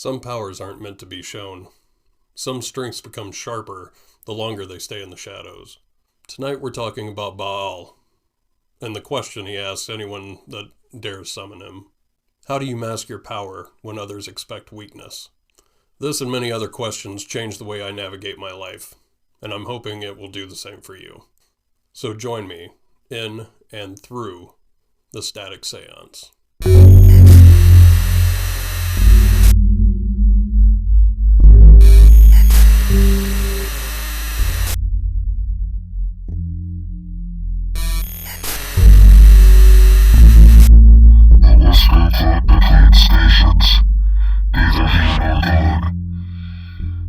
Some powers aren't meant to be shown. Some strengths become sharper the longer they stay in the shadows. Tonight we're talking about Bael, and the question he asks anyone that dares summon him. How do you mask your power when others expect weakness? This and many other questions change the way I navigate my life, and I'm hoping it will do the same for you. So join me in and through the Static Seance. Between stations, neither here nor gone.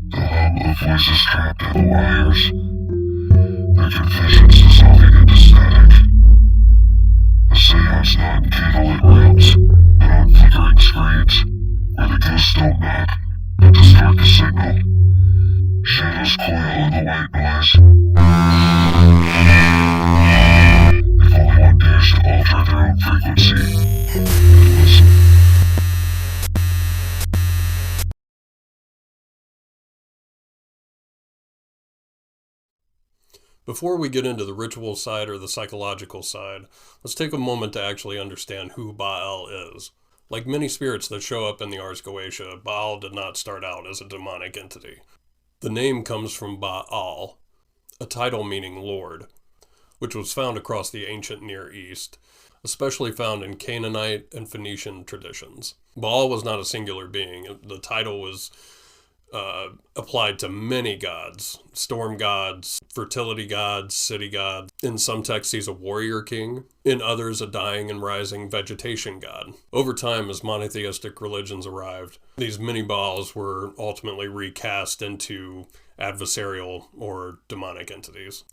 The hum of voices trapped in the wires. Their confessions dissolving into static. A seance not in candlelit rooms, but on flickering screens, where the ghosts don't knock, but distort the signal. Shadows coil in the white noise. If only one dares to alter their own frequency, and listen. Before we get into the ritual side or the psychological side, let's take a moment to actually understand who Bael is. Like many spirits that show up in the Ars Goetia, Bael did not start out as a demonic entity. The name comes from Baal, a title meaning Lord, which was found across the ancient Near East, especially found in Canaanite and Phoenician traditions. Baal was not a singular being. The title was applied to many gods, storm gods, fertility gods, city gods. In some texts, he's a warrior king. In others, a dying and rising vegetation god. Over time, as monotheistic religions arrived, these many Baals were ultimately recast into adversarial or demonic entities.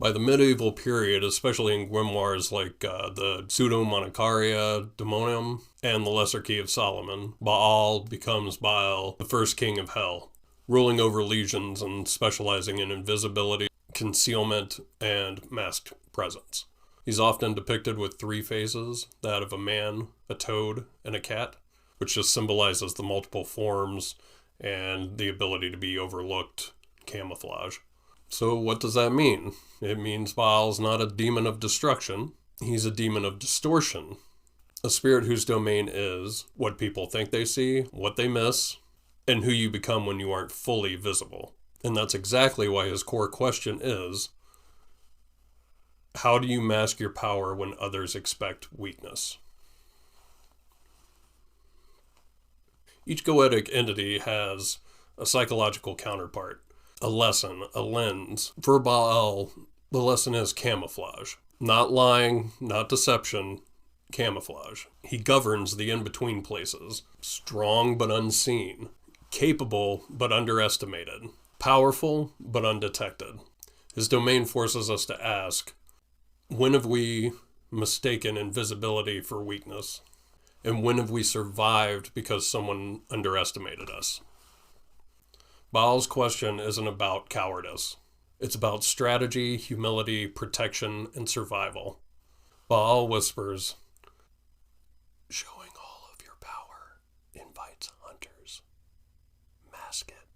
By the medieval period, especially in grimoires like the Pseudo-Monacaria Daemonium and the Lesser Key of Solomon, Baal becomes Bael, the first king of hell, ruling over legions and specializing in invisibility, concealment, and masked presence. He's often depicted with three faces, that of a man, a toad, and a cat, which just symbolizes the multiple forms and the ability to be overlooked, camouflage. So what does that mean? It means Baal's not a demon of destruction. He's a demon of distortion. A spirit whose domain is what people think they see, what they miss, and who you become when you aren't fully visible. And that's exactly why his core question is, how do you mask your power when others expect weakness? Each goetic entity has a psychological counterpart. A lesson, a lens. For Baal, the lesson is camouflage. Not lying, not deception, camouflage. He governs the in-between places. Strong but unseen. Capable but underestimated. Powerful but undetected. His domain forces us to ask, when have we mistaken invisibility for weakness? And when have we survived because someone underestimated us? Baal's question isn't about cowardice. It's about strategy, humility, protection, and survival. Baal whispers, showing all of your power invites hunters. Mask it.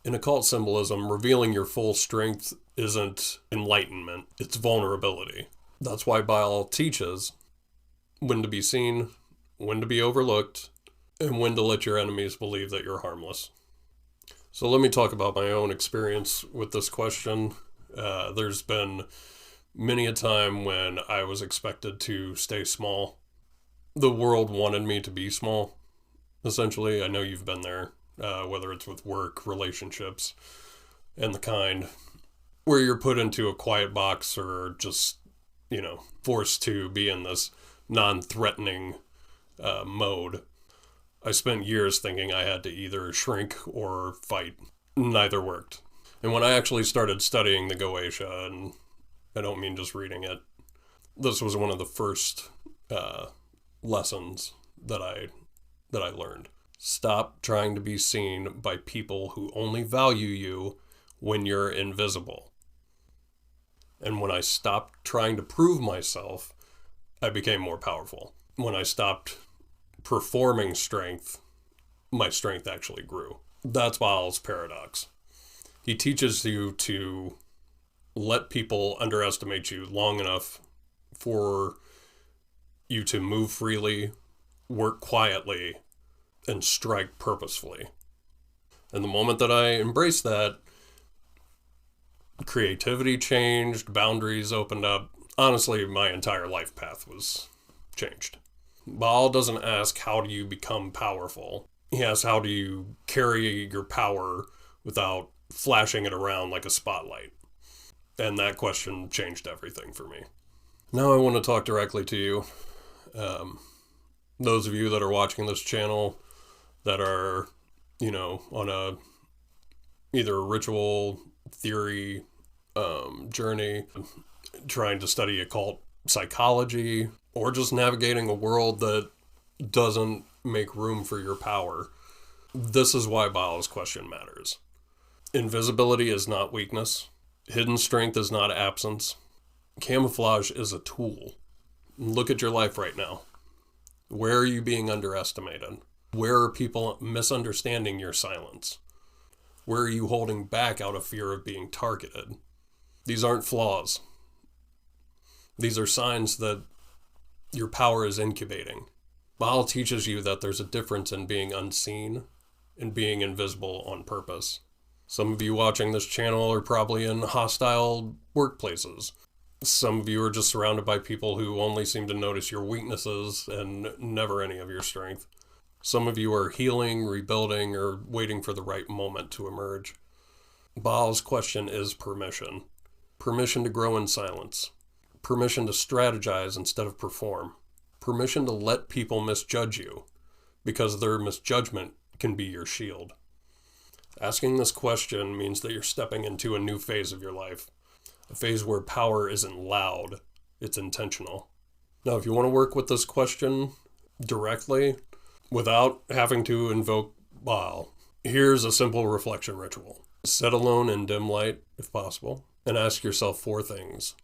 In occult symbolism, revealing your full strength isn't enlightenment, it's vulnerability. That's why Baal teaches when to be seen, when to be overlooked, and when to let your enemies believe that you're harmless. So let me talk about my own experience with this question. There's been many a time when I was expected to stay small. The world wanted me to be small, essentially. I know you've been there, whether it's with work, relationships, and the kind, where you're put into a quiet box or just, forced to be in this non-threatening mode. I spent years thinking I had to either shrink or fight. Neither worked. And when I actually started studying the Goetia, and I don't mean just reading it, this was one of the first lessons that I learned. Stop trying to be seen by people who only value you when you're invisible. And when I stopped trying to prove myself, I became more powerful. When I stopped performing strength my strength actually grew. That's Bael's paradox. He teaches you to let people underestimate you long enough for you to move freely, work quietly, and strike purposefully. And the moment that I embraced that, creativity changed, boundaries opened up. Honestly, my entire life path was changed. Bael doesn't ask, how do you become powerful? He asks, how do you carry your power without flashing it around like a spotlight? And that question changed everything for me. Now I want to talk directly to you. Those of you that are watching this channel that are, on a either a ritual theory journey, trying to study occult psychology, or just navigating a world that doesn't make room for your power. This is why Bael's question matters. Invisibility is not weakness. Hidden strength is not absence. Camouflage is a tool. Look at your life right now. Where are you being underestimated? Where are people misunderstanding your silence? Where are you holding back out of fear of being targeted? These aren't flaws. These are signs that your power is incubating. Bael teaches you that there's a difference in being unseen and being invisible on purpose. Some of you watching this channel are probably in hostile workplaces. Some of you are just surrounded by people who only seem to notice your weaknesses and never any of your strength. Some of you are healing, rebuilding, or waiting for the right moment to emerge. Bael's question is permission. Permission to grow in silence. Permission to strategize instead of perform. Permission to let people misjudge you, because their misjudgment can be your shield. Asking this question means that you're stepping into a new phase of your life. A phase where power isn't loud, it's intentional. Now, if you want to work with this question directly, without having to invoke Bael, here's a simple reflection ritual. Sit alone in dim light, if possible, and ask yourself 4 things.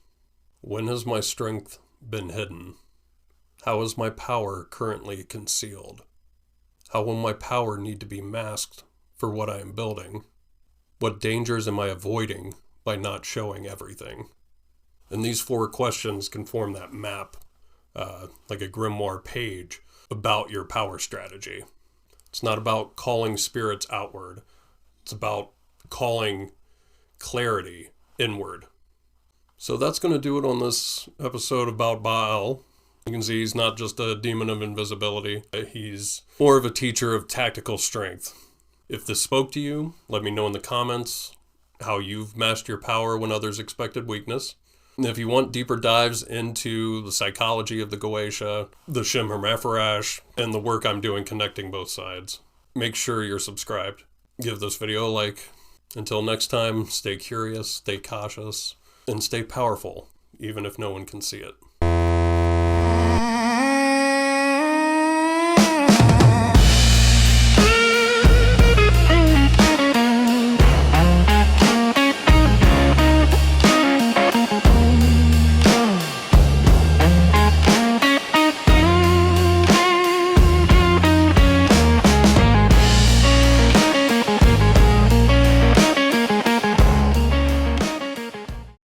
When has my strength been hidden? How is my power currently concealed? How will my power need to be masked for what I am building? What dangers am I avoiding by not showing everything? And these 4 questions can form that map, like a grimoire page, about your power strategy. It's not about calling spirits outward. It's about calling clarity inward. So that's going to do it on this episode about Bael. You can see he's not just a demon of invisibility. He's more of a teacher of tactical strength. If this spoke to you, let me know in the comments how you've masked your power when others expected weakness. And if you want deeper dives into the psychology of the Goetia, the Shem Hermaphorash, and the work I'm doing connecting both sides, make sure you're subscribed. Give this video a like. Until next time, stay curious, stay cautious, and stay powerful, even if no one can see it.